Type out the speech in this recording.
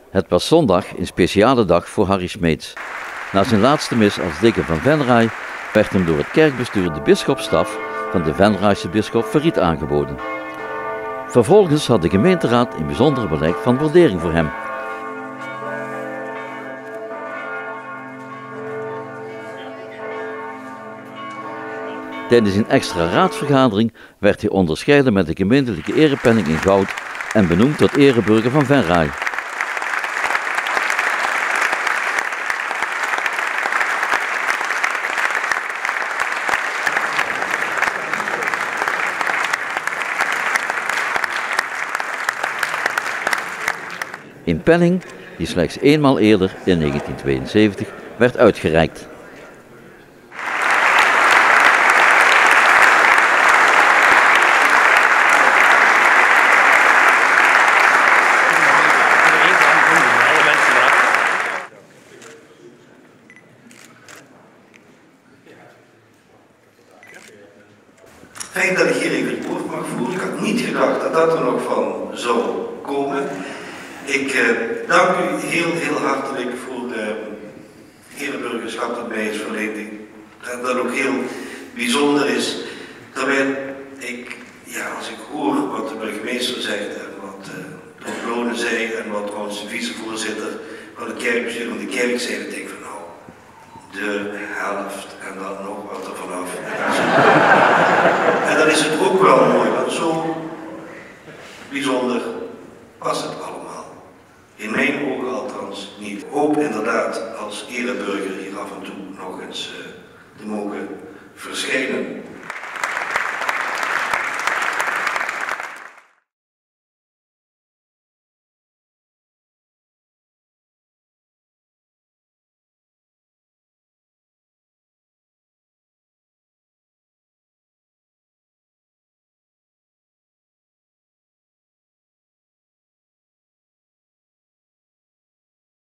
Het was zondag, een speciale dag voor Harry Smeets. Na zijn laatste mis als deken van Venray werd hem door het kerkbestuur de bisschopsstaf van de Venraayse bisschop Verriet aangeboden. Vervolgens had de gemeenteraad een bijzonder blijk van waardering voor hem. Tijdens een extra raadsvergadering werd hij onderscheiden met de gemeentelijke erepenning in goud en benoemd tot ereburger van Venray. Een penning die slechts eenmaal eerder, in 1972, werd uitgereikt. Fijn dat ik hier even het woord mag voeren. Ik had niet gedacht dat dat er nog van zou komen. Ik dank u heel hartelijk voor de ereburgerschap dat mij is verleend. En dat ook heel bijzonder is. Terwijl als ik hoor wat de burgemeester zegt en wat de Lonen zei en wat onze vicevoorzitter van het kerkbestuur van de kerk zei, dan denk ik van nou, de helft en dan nog wat er vanaf. En dan is het ook wel mooi, want zo bijzonder was het allemaal. In mijn ogen althans niet. Ik hoop inderdaad als ereburger hier af en toe nog eens te mogen verschijnen.